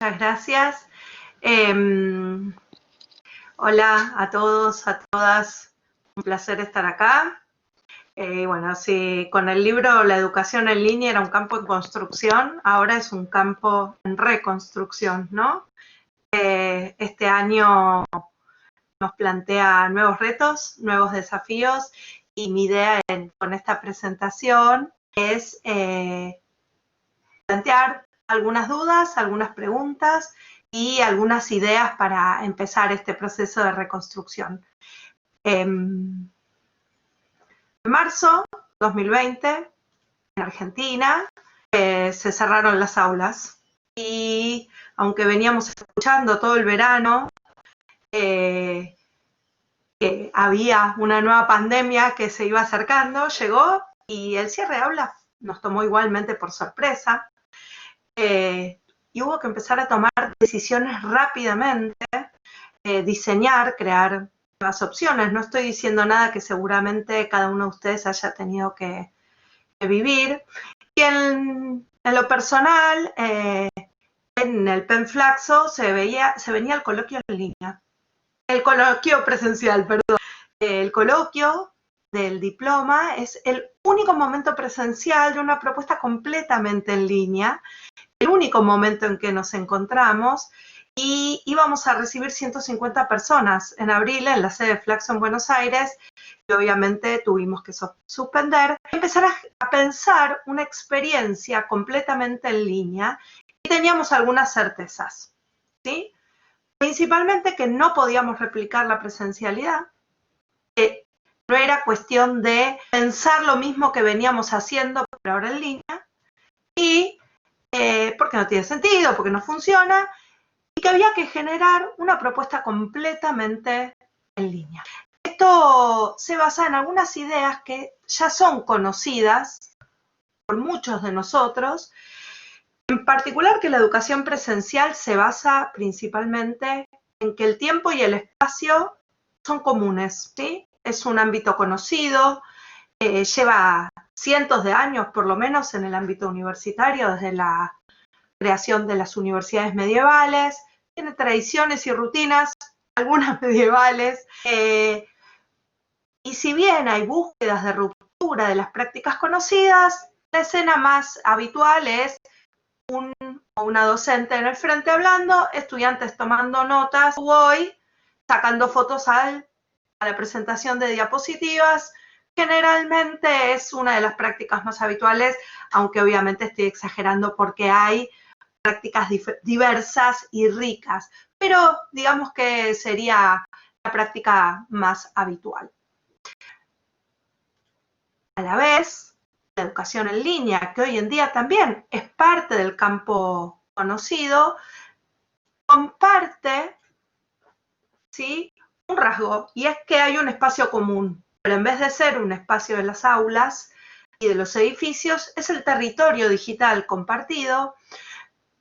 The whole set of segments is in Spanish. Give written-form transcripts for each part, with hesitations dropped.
Muchas gracias. Hola a todos, a todas. Un placer estar acá. Bueno, sí, con el libro La educación en línea era un campo en construcción, ahora es un campo en reconstrucción, ¿no? Este año nos plantea nuevos retos, nuevos desafíos, y mi idea con esta presentación es plantear algunas dudas, algunas preguntas y algunas ideas para empezar este proceso de reconstrucción. En marzo 2020, en Argentina, se cerraron las aulas y aunque veníamos escuchando todo el verano que había una nueva pandemia que se iba acercando, llegó y el cierre de aulas nos tomó igualmente por sorpresa. Y hubo que empezar a tomar decisiones rápidamente, diseñar, crear nuevas opciones. No estoy diciendo nada que seguramente cada uno de ustedes haya tenido que vivir. Y en lo personal, en el PENFLAXO se venía el coloquio en línea. El coloquio presencial, perdón. El coloquio del diploma es el único momento presencial de una propuesta completamente en línea, el único momento en que nos encontramos, y íbamos a recibir 150 personas en abril en la sede de Flaxo en Buenos Aires, y obviamente tuvimos que suspender y empezar a pensar una experiencia completamente en línea, y teníamos algunas certezas, ¿sí? Principalmente que no podíamos replicar la presencialidad, que no era cuestión de pensar lo mismo que veníamos haciendo, pero ahora en línea, y porque no tiene sentido, porque no funciona, y que había que generar una propuesta completamente en línea. Esto se basa en algunas ideas que ya son conocidas por muchos de nosotros, en particular que la educación presencial se basa principalmente en que el tiempo y el espacio son comunes, ¿sí? Es un ámbito conocido, lleva cientos de años por lo menos en el ámbito universitario, desde la creación de las universidades medievales, tiene tradiciones y rutinas, algunas medievales, y si bien hay búsquedas de ruptura de las prácticas conocidas, la escena más habitual es una docente en el frente hablando, estudiantes tomando notas, hoy sacando fotos a la presentación de diapositivas. Generalmente es una de las prácticas más habituales, aunque obviamente estoy exagerando porque hay prácticas diversas y ricas, pero digamos que sería la práctica más habitual. A la vez, la educación en línea, que hoy en día también es parte del campo conocido, comparte, ¿sí?, un rasgo, y es que hay un espacio común, pero en vez de ser un espacio de las aulas y de los edificios, es el territorio digital compartido.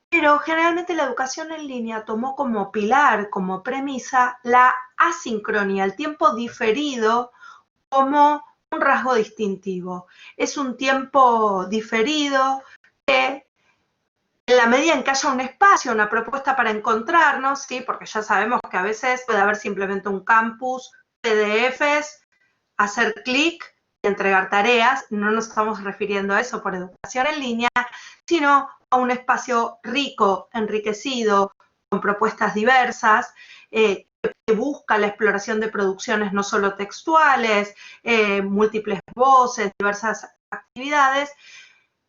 Pero generalmente la educación en línea tomó como pilar, como premisa, la asincronía, el tiempo diferido como un rasgo distintivo. Es un tiempo diferido que, en la medida en que haya un espacio, una propuesta para encontrarnos, ¿sí? Porque ya sabemos que a veces puede haber simplemente un campus, PDFs, hacer clic y entregar tareas. No nos estamos refiriendo a eso por educación en línea, sino a un espacio rico, enriquecido, con propuestas diversas, que busca la exploración de producciones no solo textuales, múltiples voces, diversas actividades,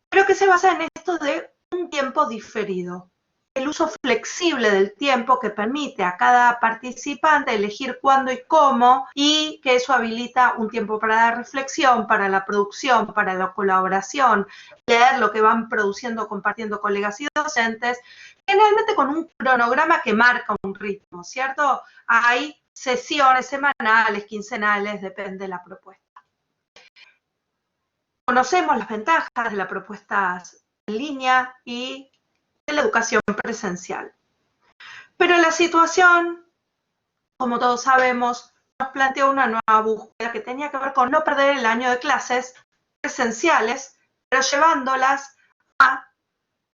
pero que se basa en esto de un tiempo diferido. El uso flexible del tiempo que permite a cada participante elegir cuándo y cómo, y que eso habilita un tiempo para la reflexión, para la producción, para la colaboración, leer lo que van produciendo, compartiendo colegas y docentes, generalmente con un cronograma que marca un ritmo, ¿cierto? Hay sesiones semanales, quincenales, depende de la propuesta. Conocemos las ventajas de las propuestas en línea y de la educación presencial. Pero la situación, como todos sabemos, nos planteó una nueva búsqueda que tenía que ver con no perder el año de clases presenciales, pero llevándolas a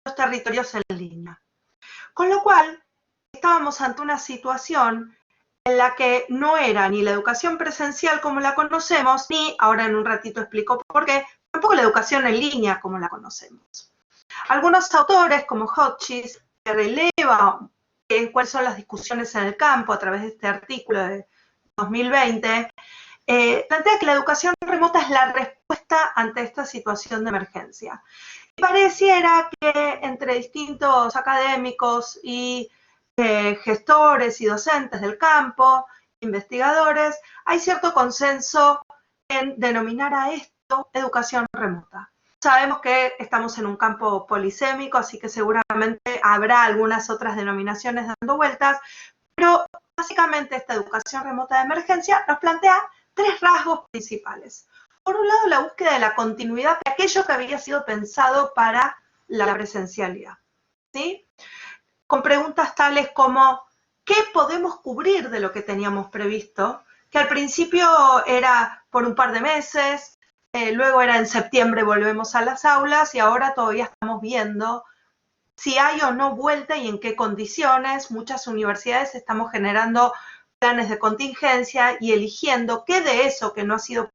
los territorios en línea. Con lo cual, estábamos ante una situación en la que no era ni la educación presencial como la conocemos, ni, ahora en un ratito explico por qué, tampoco la educación en línea como la conocemos. Algunos autores, como Hotchkiss, que relevan cuáles son las discusiones en el campo a través de este artículo de 2020, plantea que la educación remota es la respuesta ante esta situación de emergencia. Y pareciera que entre distintos académicos y gestores y docentes del campo, investigadores, hay cierto consenso en denominar a esto educación remota. Sabemos que estamos en un campo polisémico, así que seguramente habrá algunas otras denominaciones dando vueltas, pero básicamente esta educación remota de emergencia nos plantea tres rasgos principales. Por un lado, la búsqueda de la continuidad de aquello que había sido pensado para la presencialidad, ¿sí? Con preguntas tales como, ¿qué podemos cubrir de lo que teníamos previsto? Que al principio era por un par de meses, luego era en septiembre volvemos a las aulas y ahora todavía estamos viendo si hay o no vuelta y en qué condiciones. Muchas universidades estamos generando planes de contingencia y eligiendo qué de eso que no ha sido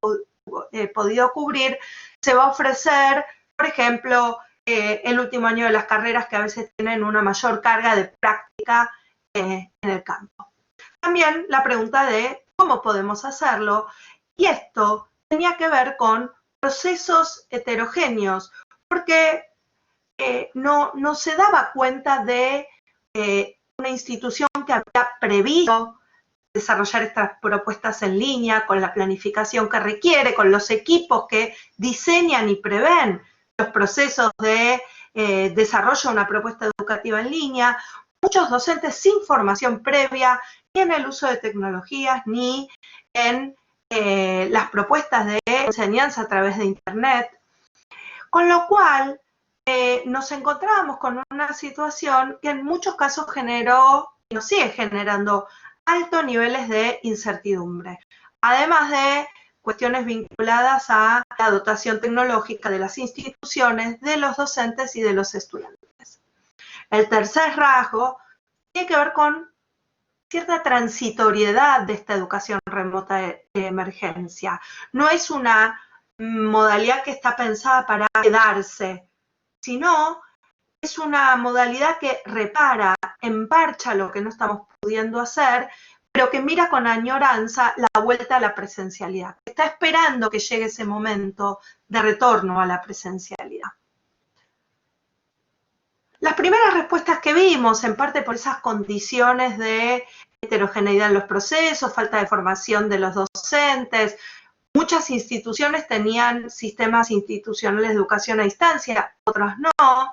podido cubrir se va a ofrecer, por ejemplo, el último año de las carreras que a veces tienen una mayor carga de práctica en el campo. También la pregunta de cómo podemos hacerlo, y esto tenía que ver con procesos heterogéneos, porque no se daba cuenta de una institución que había previsto desarrollar estas propuestas en línea, con la planificación que requiere, con los equipos que diseñan y prevén los procesos de desarrollo de una propuesta educativa en línea, muchos docentes sin formación previa, ni en el uso de tecnologías, ni en las propuestas de enseñanza a través de Internet, con lo cual nos encontrábamos con una situación que en muchos casos generó y nos sigue generando altos niveles de incertidumbre, además de cuestiones vinculadas a la dotación tecnológica de las instituciones, de los docentes y de los estudiantes. El tercer rasgo tiene que ver con cierta transitoriedad de esta educación remota de emergencia. No es una modalidad que está pensada para quedarse, sino es una modalidad que repara, emparcha lo que no estamos pudiendo hacer, pero que mira con añoranza la vuelta a la presencialidad. Está esperando que llegue ese momento de retorno a la presencialidad. Las primeras respuestas que vimos, en parte por esas condiciones de heterogeneidad en los procesos, falta de formación de los docentes, muchas instituciones tenían sistemas institucionales de educación a distancia, otras no.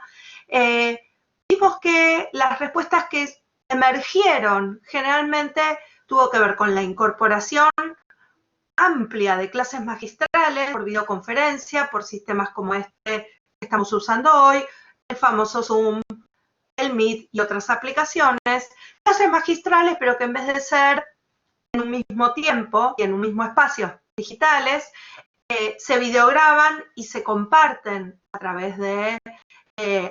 Vimos que las respuestas que emergieron generalmente tuvo que ver con la incorporación amplia de clases magistrales por videoconferencia, por sistemas como este que estamos usando hoy, el famoso Zoom, el Meet y otras aplicaciones, clases magistrales, pero que en vez de ser en un mismo tiempo y en un mismo espacio digitales, se videograban y se comparten a través de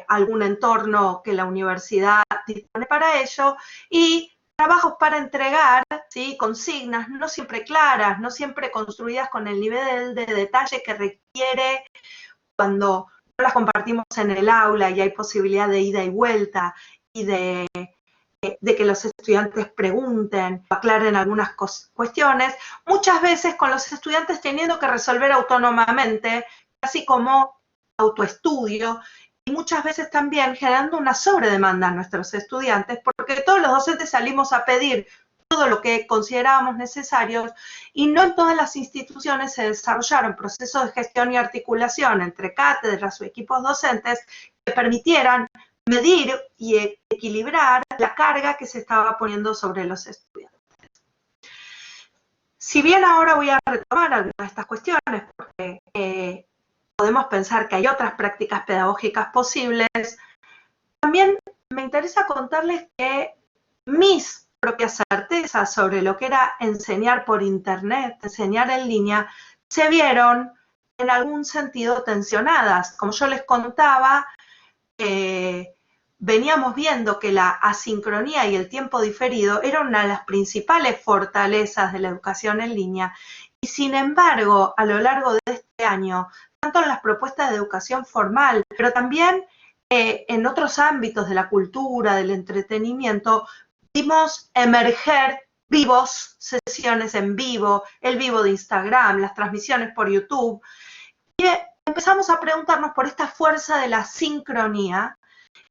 algún entorno que la universidad dispone para ello, y trabajos para entregar, ¿sí? Consignas no siempre claras, no siempre construidas con el nivel de detalle que requiere cuando no las compartimos en el aula y hay posibilidad de ida y vuelta y de que los estudiantes pregunten, aclaren algunas cuestiones, muchas veces con los estudiantes teniendo que resolver autónomamente, así como autoestudio, y muchas veces también generando una sobredemanda a nuestros estudiantes, porque todos los docentes salimos a pedir todo lo que considerábamos necesarios, y no en todas las instituciones se desarrollaron procesos de gestión y articulación entre cátedras o equipos docentes que permitieran medir y equilibrar la carga que se estaba poniendo sobre los estudiantes. Si bien ahora voy a retomar algunas de estas cuestiones, porque podemos pensar que hay otras prácticas pedagógicas posibles, también me interesa contarles que mis propias certezas sobre lo que era enseñar por Internet, enseñar en línea, se vieron en algún sentido tensionadas. Como yo les contaba, veníamos viendo que la asincronía y el tiempo diferido eran una de las principales fortalezas de la educación en línea. Y sin embargo, a lo largo de este año, tanto en las propuestas de educación formal, pero también en otros ámbitos de la cultura, del entretenimiento, vimos emerger vivos, sesiones en vivo, el vivo de Instagram, las transmisiones por YouTube, y empezamos a preguntarnos por esta fuerza de la sincronía,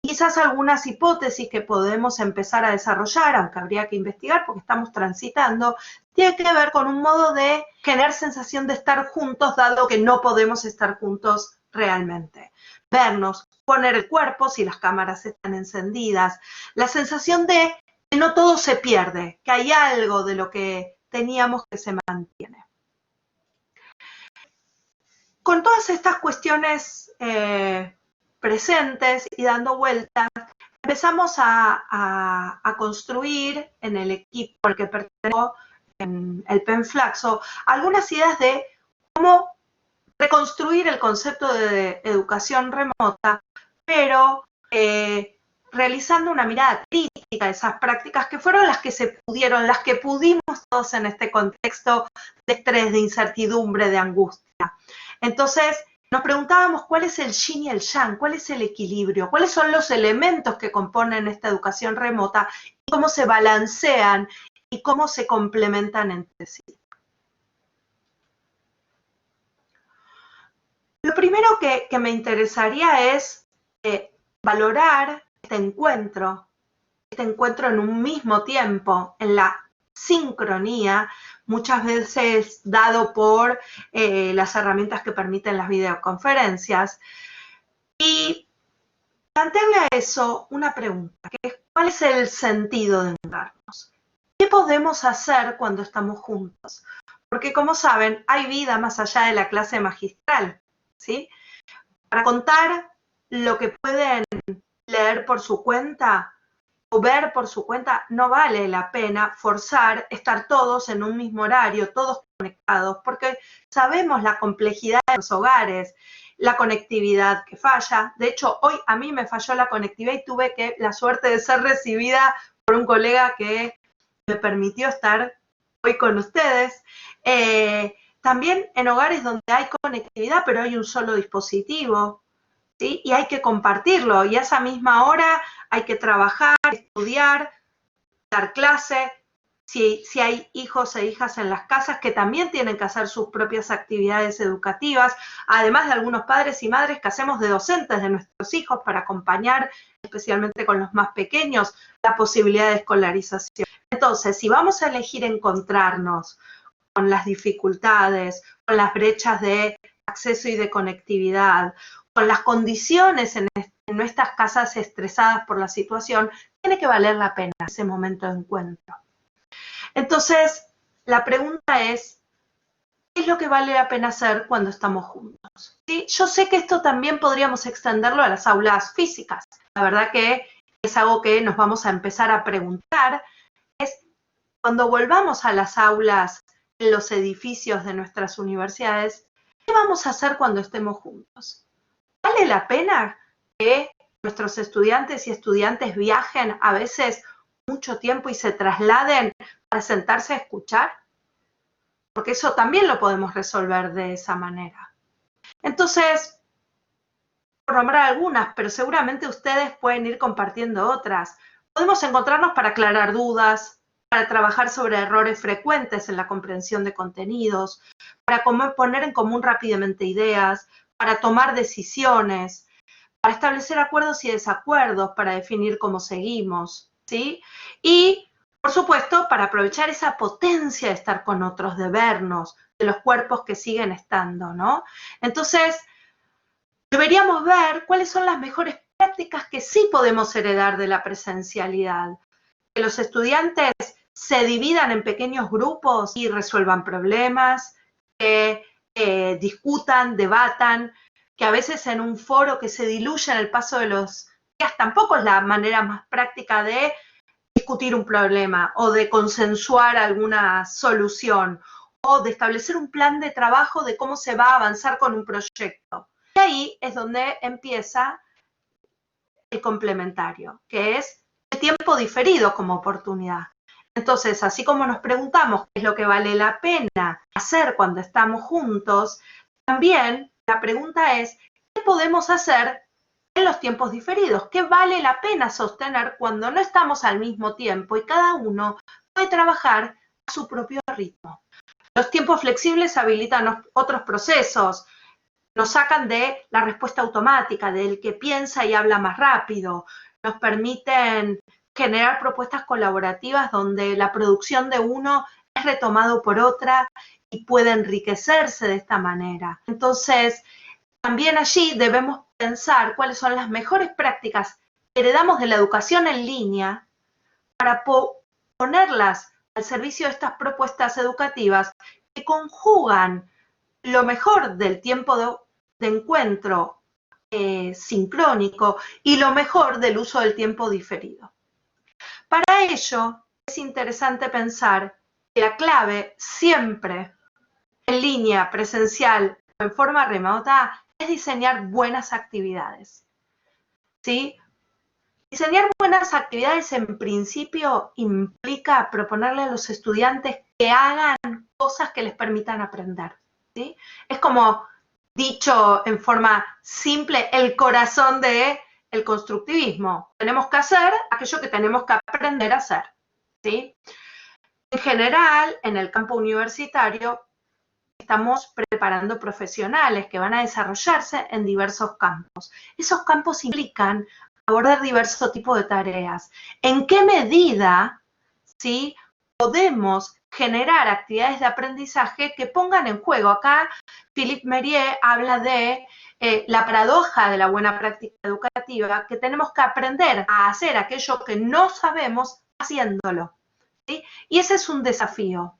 quizás algunas hipótesis que podemos empezar a desarrollar, aunque habría que investigar porque estamos transitando, tiene que ver con un modo de generar sensación de estar juntos, dado que no podemos estar juntos realmente. Vernos, poner el cuerpo si las cámaras están encendidas, la sensación de que no todo se pierde, que hay algo de lo que teníamos que se mantiene. Con todas estas cuestiones presentes y dando vueltas, empezamos a construir en el equipo al que pertenezco, en el PENFLAXO, algunas ideas de cómo reconstruir el concepto de educación remota, pero realizando una mirada crítica a esas prácticas que fueron las que se pudieron, las que pudimos todos en este contexto de estrés, de incertidumbre, de angustia. Entonces, nos preguntábamos cuál es el yin y el yang, cuál es el equilibrio, cuáles son los elementos que componen esta educación remota y cómo se balancean y cómo se complementan entre sí. Lo primero que me interesaría es valorar este encuentro en un mismo tiempo, en la sincronía, muchas veces dado por las herramientas que permiten las videoconferencias, y plantearle a eso una pregunta, que es ¿cuál es el sentido de encontrarnos? ¿Qué podemos hacer cuando estamos juntos? Porque como saben, hay vida más allá de la clase magistral, ¿sí? Para contar lo que pueden leer por su cuenta o ver por su cuenta, no vale la pena forzar estar todos en un mismo horario, todos conectados, porque sabemos la complejidad de los hogares, la conectividad que falla. De hecho, hoy a mí me falló la conectividad y tuve la suerte de ser recibida por un colega que me permitió estar hoy con ustedes. También en hogares donde hay conectividad, pero hay un solo dispositivo, ¿sí? Y hay que compartirlo, y a esa misma hora hay que trabajar, estudiar, dar clase. Si hay hijos e hijas en las casas que también tienen que hacer sus propias actividades educativas, además de algunos padres y madres que hacemos de docentes de nuestros hijos para acompañar, especialmente con los más pequeños, la posibilidad de escolarización. Entonces, si vamos a elegir encontrarnos con las dificultades, con las brechas de acceso y de conectividad, con las condiciones en nuestras casas estresadas por la situación, tiene que valer la pena ese momento de encuentro. Entonces, la pregunta es, ¿qué es lo que vale la pena hacer cuando estamos juntos? ¿Sí? Yo sé que esto también podríamos extenderlo a las aulas físicas. La verdad que es algo que nos vamos a empezar a preguntar, es cuando volvamos a las aulas en los edificios de nuestras universidades, ¿qué vamos a hacer cuando estemos juntos? ¿Vale la pena que nuestros estudiantes y estudiantes viajen a veces mucho tiempo y se trasladen para sentarse a escuchar? Porque eso también lo podemos resolver de esa manera. Entonces, por nombrar algunas, pero seguramente ustedes pueden ir compartiendo otras. Podemos encontrarnos para aclarar dudas, para trabajar sobre errores frecuentes en la comprensión de contenidos, para poner en común rápidamente ideas, para tomar decisiones, para establecer acuerdos y desacuerdos, para definir cómo seguimos, ¿sí? Y, por supuesto, para aprovechar esa potencia de estar con otros, de vernos, de los cuerpos que siguen estando, ¿no? Entonces, deberíamos ver cuáles son las mejores prácticas que sí podemos heredar de la presencialidad. Que los estudiantes se dividan en pequeños grupos y resuelvan problemas, que discutan, debatan, que a veces en un foro que se diluye en el paso de los días tampoco es la manera más práctica de discutir un problema o de consensuar alguna solución o de establecer un plan de trabajo de cómo se va a avanzar con un proyecto. Y ahí es donde empieza el complementario, que es el tiempo diferido como oportunidad. Entonces, así como nos preguntamos qué es lo que vale la pena hacer cuando estamos juntos, también la pregunta es, ¿qué podemos hacer en los tiempos diferidos? ¿Qué vale la pena sostener cuando no estamos al mismo tiempo y cada uno puede trabajar a su propio ritmo? Los tiempos flexibles habilitan otros procesos, nos sacan de la respuesta automática, del que piensa y habla más rápido, nos permiten generar propuestas colaborativas donde la producción de uno es retomado por otra y puede enriquecerse de esta manera. Entonces, también allí debemos pensar cuáles son las mejores prácticas que heredamos de la educación en línea para ponerlas al servicio de estas propuestas educativas que conjugan lo mejor del tiempo de encuentro sincrónico y lo mejor del uso del tiempo diferido. Para ello, es interesante pensar que la clave siempre, en línea, presencial o en forma remota, es diseñar buenas actividades. ¿Sí? Diseñar buenas actividades en principio implica proponerle a los estudiantes que hagan cosas que les permitan aprender. ¿Sí? Es como, dicho en forma simple, el corazón del constructivismo. Tenemos que hacer aquello que tenemos que aprender a hacer. ¿Sí? En general, en el campo universitario, estamos preparando profesionales que van a desarrollarse en diversos campos. Esos campos implican abordar diversos tipos de tareas. ¿En qué medida, ¿sí?, podemos generar actividades de aprendizaje que pongan en juego? Acá Philippe Mérieux habla de la paradoja de la buena práctica educativa, que tenemos que aprender a hacer aquello que no sabemos haciéndolo, ¿sí? Y ese es un desafío.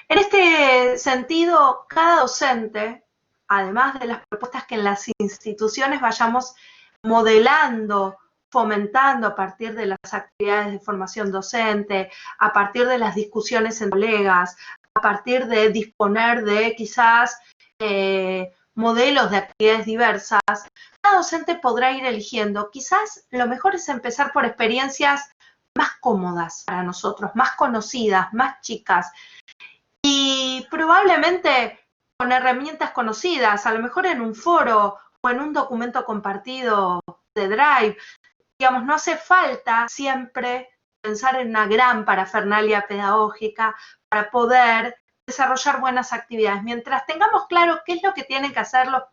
En este sentido, cada docente, además de las propuestas que en las instituciones vayamos modelando, fomentando a partir de las actividades de formación docente, a partir de las discusiones entre colegas, a partir de disponer de quizás modelos de actividades diversas, cada docente podrá ir eligiendo. Quizás lo mejor es empezar por experiencias más cómodas para nosotros, más conocidas, más chicas, y probablemente con herramientas conocidas, a lo mejor en un foro o en un documento compartido de Drive. Digamos, no hace falta siempre pensar en una gran parafernalia pedagógica para poder desarrollar buenas actividades. Mientras tengamos claro qué es lo que tienen que hacer los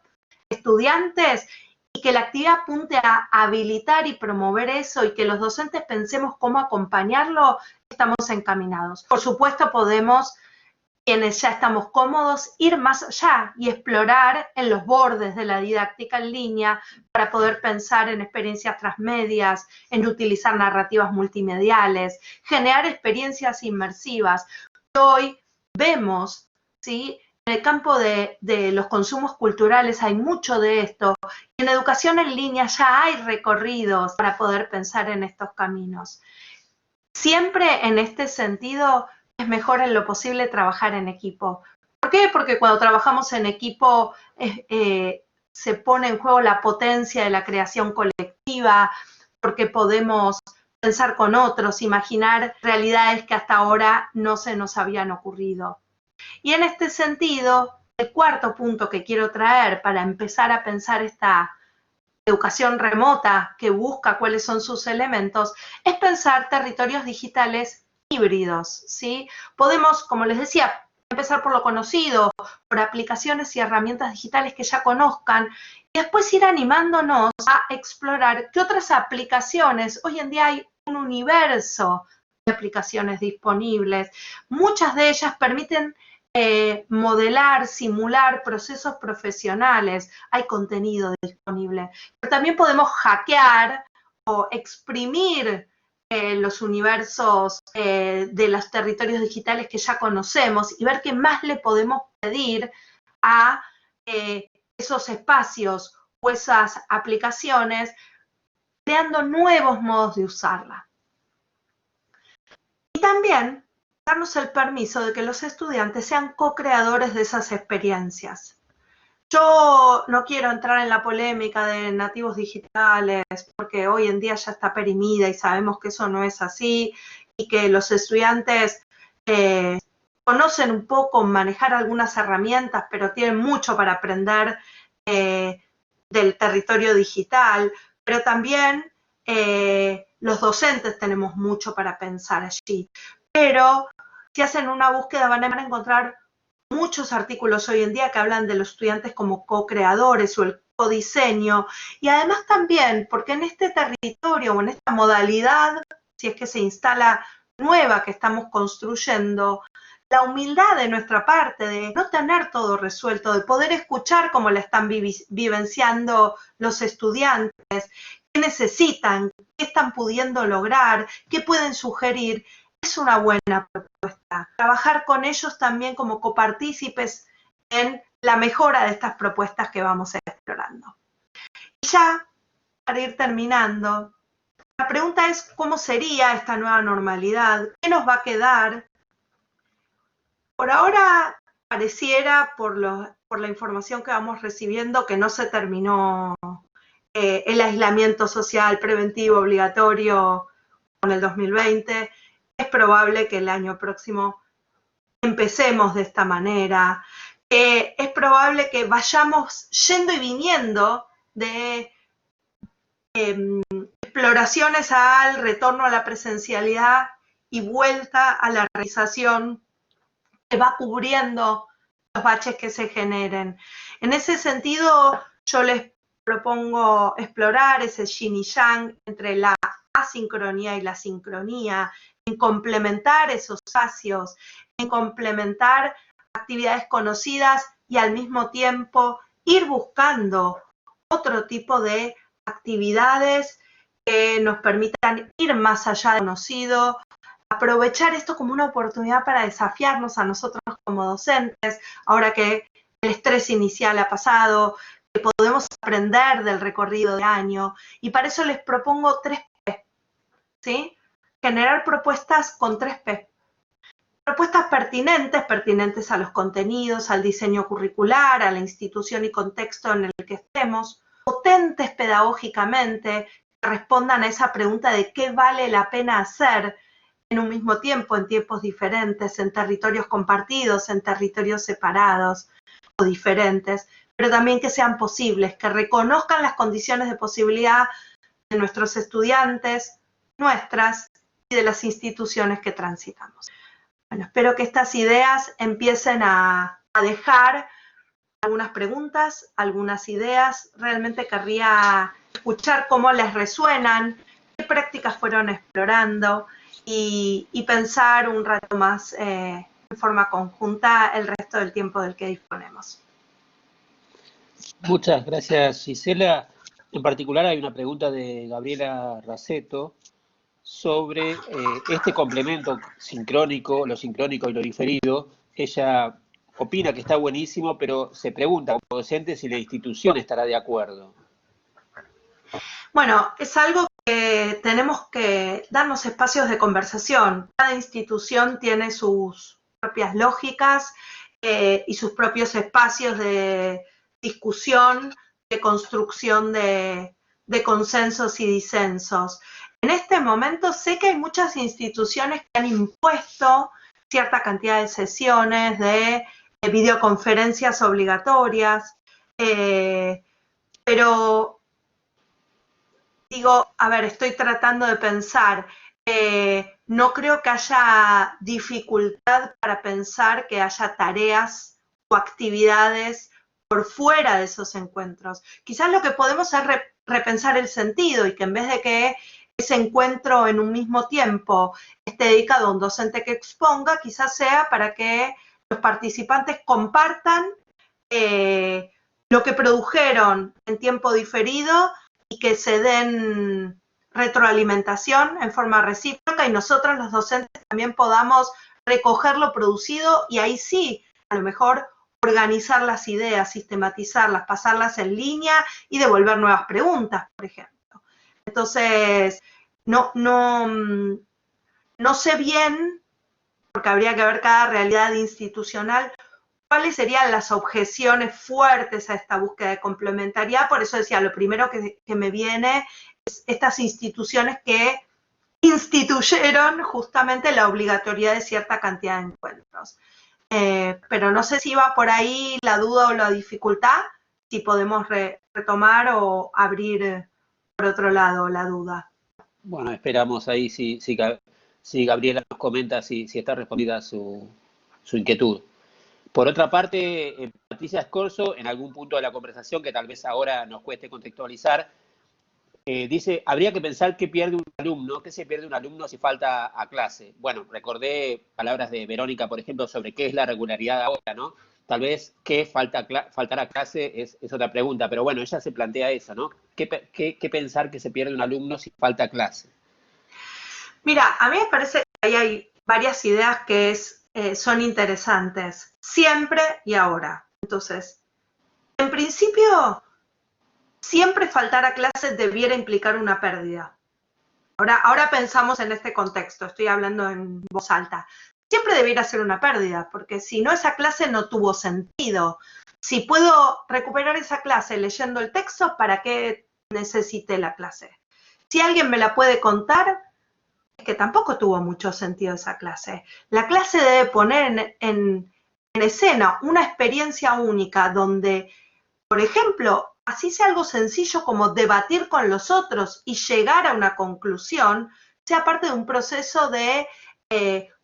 estudiantes y que la actividad apunte a habilitar y promover eso y que los docentes pensemos cómo acompañarlo, estamos encaminados. Por supuesto, podemos, quienes ya estamos cómodos, ir más allá y explorar en los bordes de la didáctica en línea para poder pensar en experiencias transmedias, en utilizar narrativas multimediales, generar experiencias inmersivas. Hoy vemos, ¿sí?, en el campo de los consumos culturales hay mucho de esto, y en educación en línea ya hay recorridos para poder pensar en estos caminos. Siempre en este sentido es mejor en lo posible trabajar en equipo. ¿Por qué? Porque cuando trabajamos en equipo se pone en juego la potencia de la creación colectiva, porque podemos pensar con otros, imaginar realidades que hasta ahora no se nos habían ocurrido. Y en este sentido, el cuarto punto que quiero traer para empezar a pensar esta educación remota que busca cuáles son sus elementos, es pensar territorios digitales híbridos, ¿sí? Podemos, como les decía, empezar por lo conocido, por aplicaciones y herramientas digitales que ya conozcan, y después ir animándonos a explorar qué otras aplicaciones. Hoy en día hay un universo de aplicaciones disponibles. Muchas de ellas permiten modelar, simular procesos profesionales. Hay contenido disponible. Pero también podemos hackear o exprimir los universos de los territorios digitales que ya conocemos y ver qué más le podemos pedir a esos espacios o esas aplicaciones, creando nuevos modos de usarla. Y también darnos el permiso de que los estudiantes sean co-creadores de esas experiencias. Yo no quiero entrar en la polémica de nativos digitales, porque hoy en día ya está perimida y sabemos que eso no es así, y que los estudiantes conocen un poco manejar algunas herramientas, pero tienen mucho para aprender del territorio digital, pero también los docentes tenemos mucho para pensar allí. Pero si hacen una búsqueda van a encontrar muchos artículos hoy en día que hablan de los estudiantes como co-creadores o el codiseño, y además también porque en este territorio o en esta modalidad, si es que se instala nueva que estamos construyendo, la humildad de nuestra parte, de no tener todo resuelto, de poder escuchar cómo la están vivenciando los estudiantes, qué necesitan, qué están pudiendo lograr, qué pueden sugerir, es una buena propuesta. Trabajar con ellos también como copartícipes en la mejora de estas propuestas que vamos a ir explorando. Y ya, para ir terminando, la pregunta es cómo sería esta nueva normalidad, qué nos va a quedar. Por ahora pareciera, por la información que vamos recibiendo, que no se terminó el aislamiento social preventivo obligatorio con el 2020. Es probable que el año próximo empecemos de esta manera. Es probable que vayamos yendo y viniendo de exploraciones al retorno a la presencialidad y vuelta a la realización que va cubriendo los baches que se generen. En ese sentido, yo les propongo explorar ese yin y yang entre la asincronía y la sincronía, en complementar esos espacios, en complementar actividades conocidas y al mismo tiempo ir buscando otro tipo de actividades que nos permitan ir más allá de lo conocido, aprovechar esto como una oportunidad para desafiarnos a nosotros como docentes, ahora que el estrés inicial ha pasado, que podemos aprender del recorrido de año, y para eso les propongo 3P, ¿sí? Generar propuestas con 3P. Propuestas pertinentes a los contenidos, al diseño curricular, a la institución y contexto en el que estemos, potentes pedagógicamente, que respondan a esa pregunta de qué vale la pena hacer en un mismo tiempo, en tiempos diferentes, en territorios compartidos, en territorios separados o diferentes, pero también que sean posibles, que reconozcan las condiciones de posibilidad de nuestros estudiantes, nuestras y de las instituciones que transitamos. Bueno, espero que estas ideas empiecen a dejar algunas preguntas, algunas ideas. Realmente querría escuchar cómo les resuenan, qué prácticas fueron explorando y pensar un rato más en forma conjunta el resto del tiempo del que disponemos. Muchas gracias, Gisela. En particular hay una pregunta de Gabriela Raceto sobre este complemento sincrónico, lo sincrónico y lo diferido. Ella opina que está buenísimo, pero se pregunta como docente si la institución estará de acuerdo. Bueno, es algo que tenemos que darnos espacios de conversación. Cada institución tiene sus propias lógicas y sus propios espacios de discusión, de construcción de consensos y disensos. En este momento sé que hay muchas instituciones que han impuesto cierta cantidad de sesiones de videoconferencias obligatorias, pero digo, a ver, estoy tratando de pensar, no creo que haya dificultad para pensar que haya tareas o actividades por fuera de esos encuentros. Quizás lo que podemos es repensar el sentido y que en vez de que ese encuentro en un mismo tiempo esté dedicado a un docente que exponga, quizás sea para que los participantes compartan lo que produjeron en tiempo diferido y que se den retroalimentación en forma recíproca y nosotros los docentes también podamos recoger lo producido y ahí sí, a lo mejor organizar las ideas, sistematizarlas, pasarlas en línea y devolver nuevas preguntas, por ejemplo. Entonces, no sé bien, porque habría que ver cada realidad institucional, cuáles serían las objeciones fuertes a esta búsqueda de complementariedad. Por eso decía, lo primero que me viene es estas instituciones que instituyeron justamente la obligatoriedad de cierta cantidad de encuentros. Pero no sé si va por ahí la duda o la dificultad, si podemos retomar o abrir por otro lado la duda. Bueno, esperamos ahí si Gabriela nos comenta si está respondida su inquietud. Por otra parte, Patricia Scorzo, en algún punto de la conversación que tal vez ahora nos cueste contextualizar, dice, habría que pensar qué pierde un alumno, qué se pierde un alumno si falta a clase. Bueno, recordé palabras de Verónica, por ejemplo, sobre qué es la regularidad ahora, ¿no? Tal vez qué faltar a clase es otra pregunta, pero bueno, ella se plantea eso, ¿no? ¿Qué pensar que se pierde un alumno si falta a clase? Mira, a mí me parece que ahí hay varias ideas que son interesantes, siempre y ahora. Entonces, en principio, siempre faltar a clases debiera implicar una pérdida. Ahora pensamos en este contexto, estoy hablando en voz alta. Siempre debiera ser una pérdida, porque si no, esa clase no tuvo sentido. Si puedo recuperar esa clase leyendo el texto, ¿para qué necesité la clase? Si alguien me la puede contar, es que tampoco tuvo mucho sentido esa clase. La clase debe poner en escena una experiencia única donde, por ejemplo, así sea algo sencillo como debatir con los otros y llegar a una conclusión, sea parte de un proceso de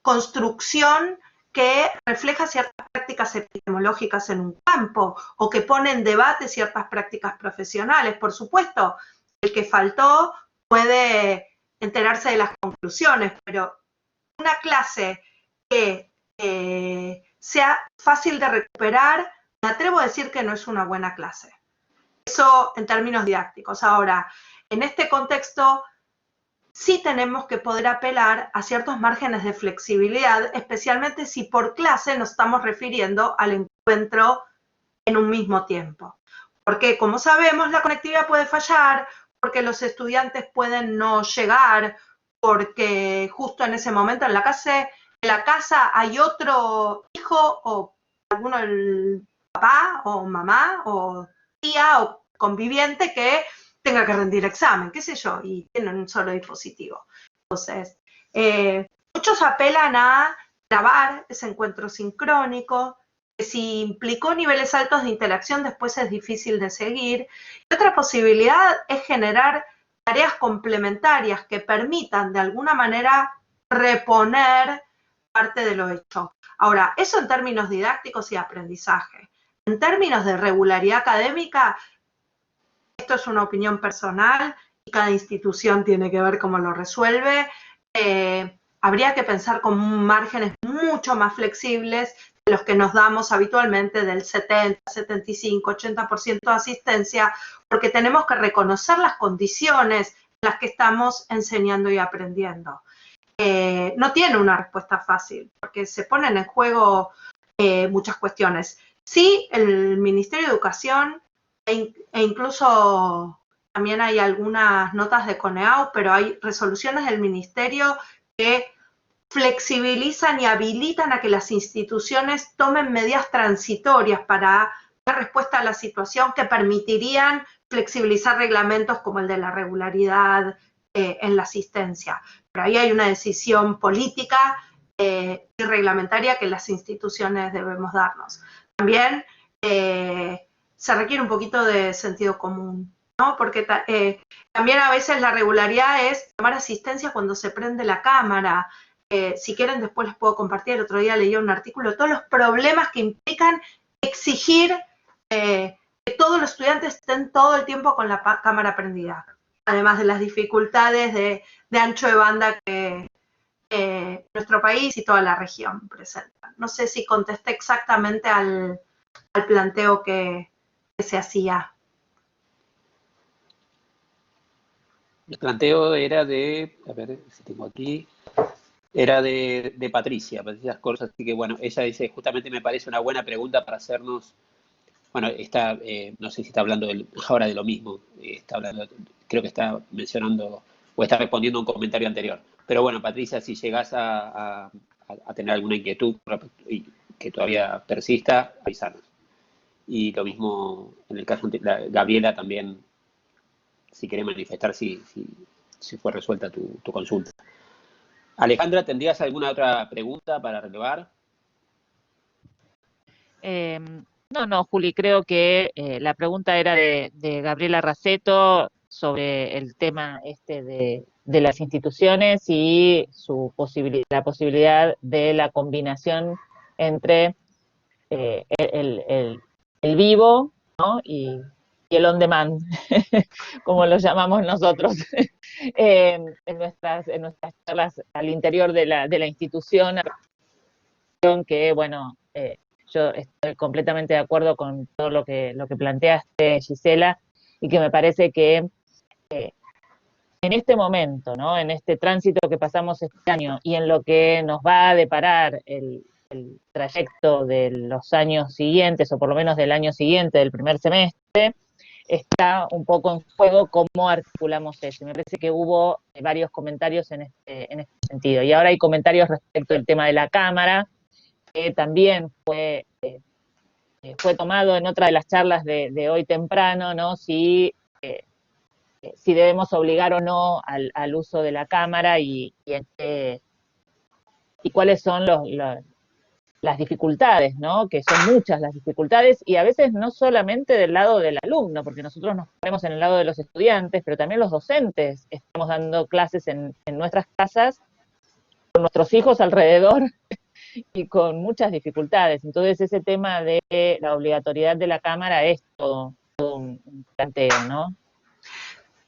construcción que refleja ciertas prácticas epistemológicas en un campo o que pone en debate ciertas prácticas profesionales. Por supuesto, el que faltó puede enterarse de las conclusiones, pero una clase que sea fácil de recuperar, me atrevo a decir que no es una buena clase. Eso en términos didácticos. Ahora, en este contexto, sí tenemos que poder apelar a ciertos márgenes de flexibilidad, especialmente si por clase nos estamos refiriendo al encuentro en un mismo tiempo. Porque, como sabemos, la conectividad puede fallar, porque los estudiantes pueden no llegar, porque justo en ese momento en la casa hay otro hijo o alguno el papá o mamá o tía o conviviente que tenga que rendir examen, qué sé yo, y tienen un solo dispositivo. Entonces, muchos apelan a grabar ese encuentro sincrónico, que si implicó niveles altos de interacción después es difícil de seguir. Y otra posibilidad es generar tareas complementarias que permitan de alguna manera reponer parte de lo hecho. Ahora, eso en términos didácticos y aprendizaje. En términos de regularidad académica, esto es una opinión personal y cada institución tiene que ver cómo lo resuelve. Habría que pensar con márgenes mucho más flexibles de los que nos damos habitualmente del 70, 75, 80% de asistencia, porque tenemos que reconocer las condiciones en las que estamos enseñando y aprendiendo. No tiene una respuesta fácil, porque se ponen en juego muchas cuestiones. Sí, el Ministerio de Educación e incluso también hay algunas notas de CONEAU, pero hay resoluciones del Ministerio que flexibilizan y habilitan a que las instituciones tomen medidas transitorias para dar respuesta a la situación que permitirían flexibilizar reglamentos como el de la regularidad en la asistencia. Pero ahí hay una decisión política y reglamentaria que las instituciones debemos darnos. También se requiere un poquito de sentido común, ¿no? Porque también a veces la regularidad es tomar asistencia cuando se prende la cámara. Si quieren después les puedo compartir, el otro día leí un artículo de todos los problemas que implican exigir que todos los estudiantes estén todo el tiempo con la cámara prendida, además de las dificultades de ancho de banda que nuestro país y toda la región presentan. No sé si contesté exactamente al planteo que se hacía. El planteo era de, a ver si tengo aquí, era de Patricia Scorzo, así que bueno, ella dice, justamente me parece una buena pregunta para hacernos, bueno, está, no sé si está hablando ahora de lo mismo, está hablando, creo que está mencionando o está respondiendo a un comentario anterior. Pero bueno, Patricia, si llegás a tener alguna inquietud, y que todavía persista, avísanos. Y lo mismo en el caso de Gabriela también, si querés manifestar si fue resuelta tu consulta. Alejandra, ¿tendrías alguna otra pregunta para relevar? No, Juli, creo que la pregunta era de Gabriela Raceto sobre el tema de las instituciones y la posibilidad de la combinación entre el vivo, ¿no? y el on demand, como lo llamamos nosotros, en nuestras charlas al interior de la institución, que, bueno, yo estoy completamente de acuerdo con todo lo que planteaste, Gisela, y que me parece que en este momento, ¿no? En este tránsito que pasamos este año y en lo que nos va a deparar el trayecto de los años siguientes, o por lo menos del año siguiente, del primer semestre, está un poco en juego cómo articulamos eso. Y me parece que hubo varios comentarios en este sentido. Y ahora hay comentarios respecto del tema de la cámara, que también fue tomado en otra de las charlas de hoy temprano, ¿no? Si debemos obligar o no al uso de la cámara y cuáles son las dificultades, ¿no? Que son muchas las dificultades, y a veces no solamente del lado del alumno, porque nosotros nos ponemos en el lado de los estudiantes, pero también los docentes estamos dando clases en nuestras casas, con nuestros hijos alrededor, y con muchas dificultades. Entonces ese tema de la obligatoriedad de la cámara es todo un planteo, ¿no?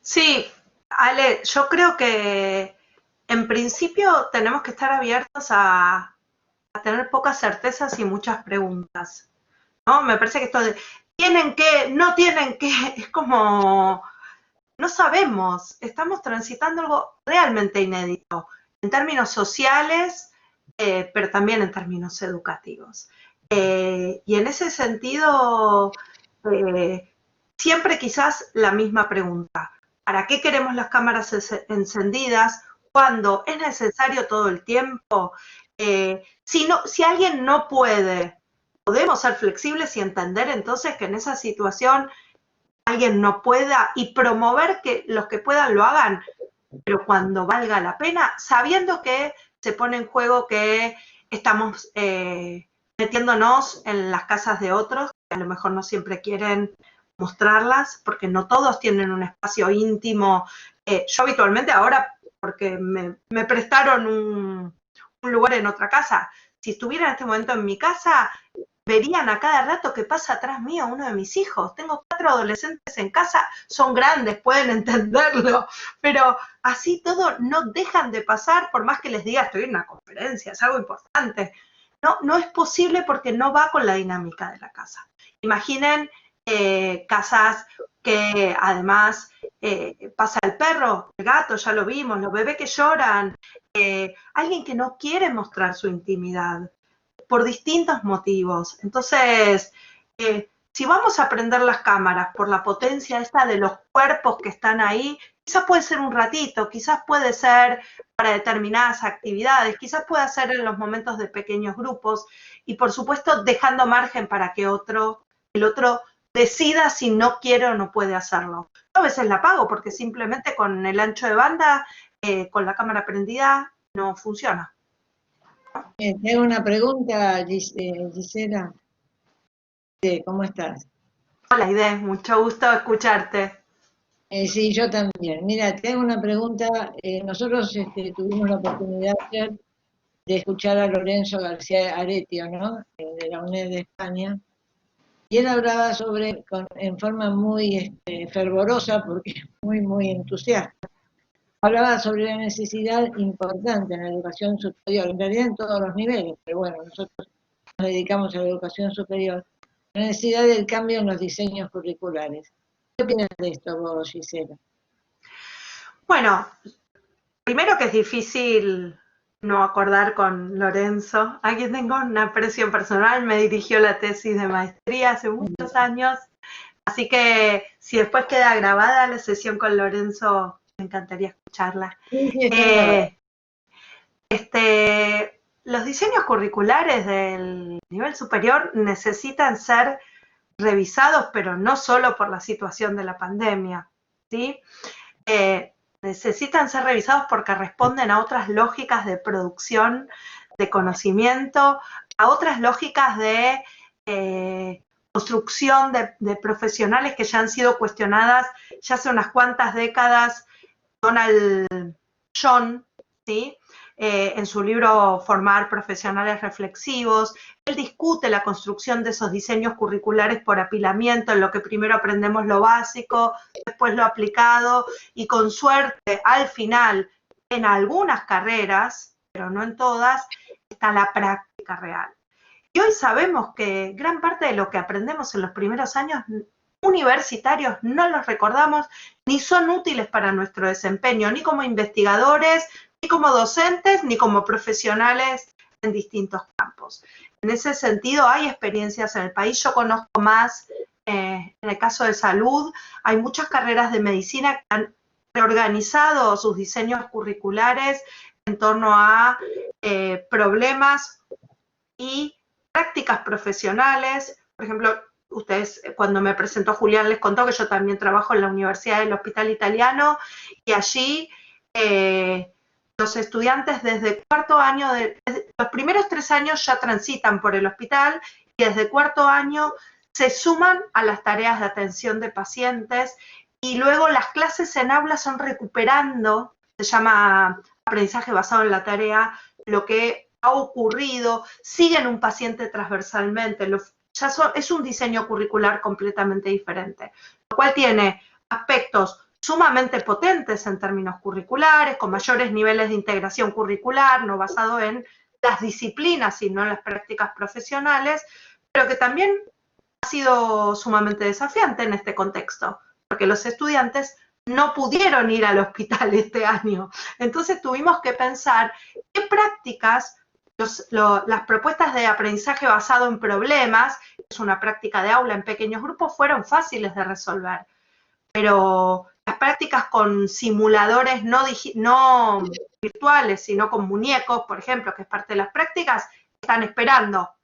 Sí, Ale, yo creo que en principio tenemos que estar abiertos a tener pocas certezas y muchas preguntas, ¿no? Me parece que esto de tienen que, no tienen que, es como, no sabemos, estamos transitando algo realmente inédito en términos sociales, pero también en términos educativos. Y en ese sentido, siempre quizás la misma pregunta: ¿para qué queremos las cámaras encendidas cuando es necesario todo el tiempo? Si alguien no puede, podemos ser flexibles y entender entonces que en esa situación alguien no pueda, y promover que los que puedan lo hagan, pero cuando valga la pena, sabiendo que se pone en juego que estamos metiéndonos en las casas de otros, que a lo mejor no siempre quieren mostrarlas, porque no todos tienen un espacio íntimo. Yo habitualmente ahora, porque me prestaron un lugar en otra casa, si estuviera en este momento en mi casa, verían a cada rato que pasa atrás mío uno de mis hijos. Tengo 4 adolescentes en casa, son grandes, pueden entenderlo, pero así todo no dejan de pasar, por más que les diga estoy en una conferencia, es algo importante. No es posible, porque no va con la dinámica de la casa. Imaginen casas que además pasa el perro, el gato, ya lo vimos, los bebés que lloran, alguien que no quiere mostrar su intimidad por distintos motivos. Entonces, si vamos a prender las cámaras por la potencia esta de los cuerpos que están ahí, quizás puede ser un ratito, quizás puede ser para determinadas actividades, quizás puede ser en los momentos de pequeños grupos, y por supuesto dejando margen para que el otro decida si no quiere o no puede hacerlo. Yo a veces la apago porque simplemente con el ancho de banda, con la cámara prendida, no funciona. Tengo una pregunta, Gisela. ¿Cómo estás? Hola, Ide, mucho gusto escucharte. Sí, yo también. Mira, te hago una pregunta. Nosotros tuvimos la oportunidad ayer de escuchar a Lorenzo García Aretio, ¿no? De la UNED de España. Y él hablaba en forma muy fervorosa, porque muy, muy entusiasta. Hablaba sobre la necesidad importante en la educación superior, en realidad en todos los niveles, pero bueno, nosotros nos dedicamos a la educación superior, la necesidad del cambio en los diseños curriculares. ¿Qué opinas de esto vos, Gisela? Bueno, primero que es difícil no acordar con Lorenzo, a quien tengo un aprecio personal, me dirigió la tesis de maestría hace muchos años, así que si después queda grabada la sesión con Lorenzo, me encantaría escucharla. Sí, está grabado. los diseños curriculares del nivel superior necesitan ser revisados, pero no solo por la situación de la pandemia, ¿sí? Necesitan ser revisados porque responden a otras lógicas de producción de conocimiento, a otras lógicas de construcción de profesionales que ya han sido cuestionadas ya hace unas cuantas décadas. Donald John, ¿sí? En su libro Formar Profesionales Reflexivos, él discute la construcción de esos diseños curriculares por apilamiento, en lo que primero aprendemos lo básico, después lo aplicado, y con suerte, al final, en algunas carreras, pero no en todas, está la práctica real. Y hoy sabemos que gran parte de lo que aprendemos en los primeros años universitarios no los recordamos, ni son útiles para nuestro desempeño, ni como investigadores, ni como docentes, ni como profesionales en distintos campos. En ese sentido, hay experiencias en el país. Yo conozco más, en el caso de salud, hay muchas carreras de medicina que han reorganizado sus diseños curriculares en torno a problemas y prácticas profesionales. Por ejemplo, ustedes, cuando me presentó Julián, les contó que yo también trabajo en la Universidad del Hospital Italiano, y allí los estudiantes desde cuarto año, los primeros 3 años ya transitan por el hospital, y desde cuarto año se suman a las tareas de atención de pacientes, y luego las clases en aula son recuperando, se llama aprendizaje basado en la tarea, lo que ha ocurrido, siguen un paciente transversalmente, es un diseño curricular completamente diferente, lo cual tiene aspectos sumamente potentes en términos curriculares, con mayores niveles de integración curricular, no basado en las disciplinas, sino en las prácticas profesionales, pero que también ha sido sumamente desafiante en este contexto, porque los estudiantes no pudieron ir al hospital este año. Entonces tuvimos que pensar qué prácticas, las propuestas de aprendizaje basado en problemas, que es una práctica de aula en pequeños grupos, fueron fáciles de resolver. Pero las prácticas con simuladores no virtuales, sino con muñecos, por ejemplo, que es parte de las prácticas, están esperando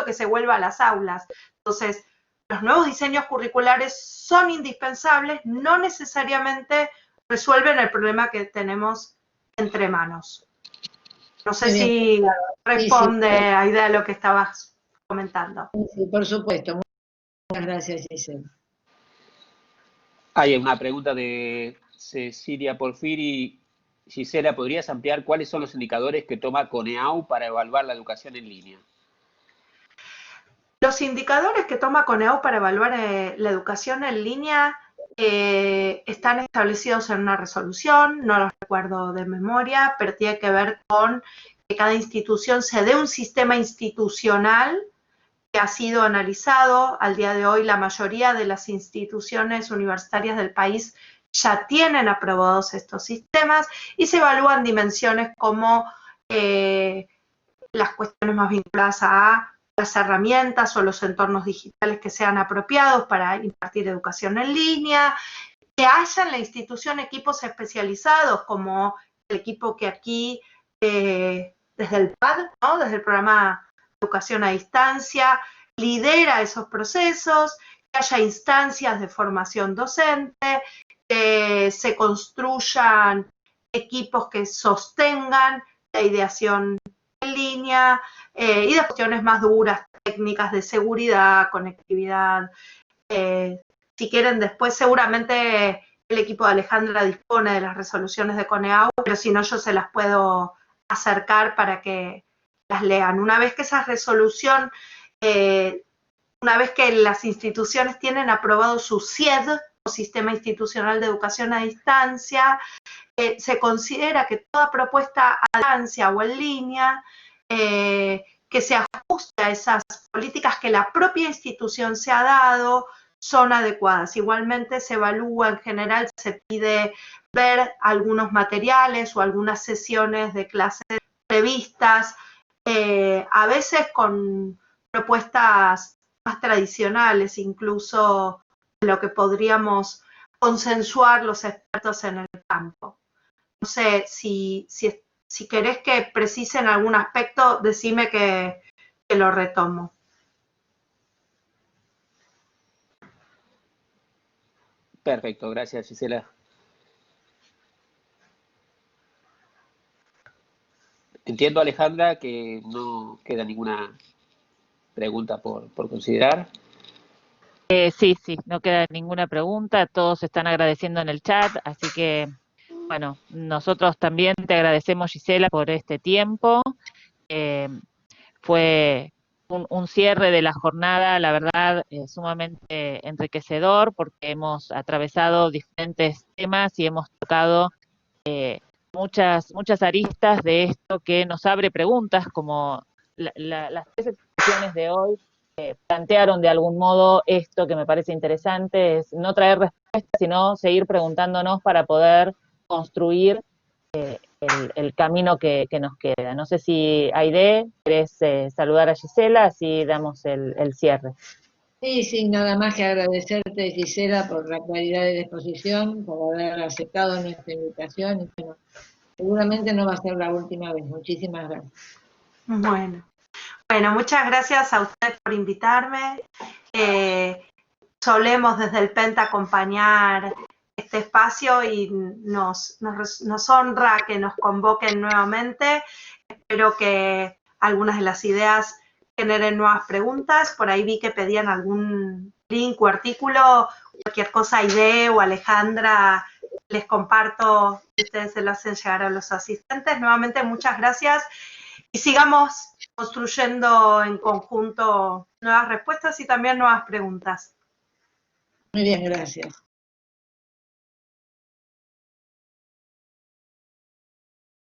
que se vuelva a las aulas. Entonces, los nuevos diseños curriculares son indispensables, no necesariamente resuelven el problema que tenemos entre manos. No sé si responde a idea de lo que estabas comentando. Sí, por supuesto. Muchas gracias, Gisela. Hay una pregunta de Cecilia Porfiri. Gisela, ¿podrías ampliar cuáles son los indicadores que toma Coneau para evaluar la educación en línea? Los indicadores que toma Coneau para evaluar la educación en línea están establecidos en una resolución, no los recuerdo de memoria, pero tiene que ver con que cada institución se dé un sistema institucional que ha sido analizado. Al día de hoy, la mayoría de las instituciones universitarias del país ya tienen aprobados estos sistemas, y se evalúan dimensiones como las cuestiones más vinculadas a las herramientas o los entornos digitales que sean apropiados para impartir educación en línea, que haya en la institución equipos especializados, como el equipo que aquí, desde el PAD, ¿no? Desde el programa de educación a distancia, lidera esos procesos, que haya instancias de formación docente, que se construyan equipos que sostengan la ideación en línea, y de cuestiones más duras, técnicas de seguridad, conectividad. Si quieren, después seguramente el equipo de Alejandra dispone de las resoluciones de Coneau, pero si no, yo se las puedo acercar para que las lean. Una vez que esa resolución, una vez que las instituciones tienen aprobado su SIED, o Sistema Institucional de Educación a Distancia, se considera que toda propuesta a distancia o en línea que se ajuste a esas políticas que la propia institución se ha dado son adecuadas. Igualmente se evalúa, en general se pide ver algunos materiales o algunas sesiones de clases previstas, a veces con propuestas más tradicionales, incluso de lo que podríamos consensuar los expertos en el campo. No sé si si querés que precise en algún aspecto, decime que lo retomo. Perfecto, gracias Gisela. Entiendo, Alejandra, que no queda ninguna pregunta por considerar. Sí, no queda ninguna pregunta, todos están agradeciendo en el chat, así que, bueno, nosotros también te agradecemos, Gisela, por este tiempo. Fue un cierre de la jornada, la verdad, sumamente enriquecedor, porque hemos atravesado diferentes temas y hemos tocado muchas aristas de esto que nos abre preguntas, como las tres expresiones de hoy plantearon de algún modo esto que me parece interesante, es no traer respuestas, sino seguir preguntándonos para poder construir el camino que nos queda. No sé si, Aide, querés saludar a Gisela, así damos el cierre. Sí, nada más que agradecerte, Gisela, por la claridad de la exposición, por haber aceptado nuestra invitación. Y bueno, seguramente no va a ser la última vez. Muchísimas gracias. Bueno, muchas gracias a ustedes por invitarme. Solemos desde el PENTA acompañar este espacio y nos honra que nos convoquen nuevamente. Espero que algunas de las ideas generen nuevas preguntas. Por ahí vi que pedían algún link o artículo, cualquier cosa, Aide o Alejandra, les comparto y ustedes se lo hacen llegar a los asistentes. Nuevamente, muchas gracias y sigamos construyendo en conjunto nuevas respuestas y también nuevas preguntas. Muy bien, gracias.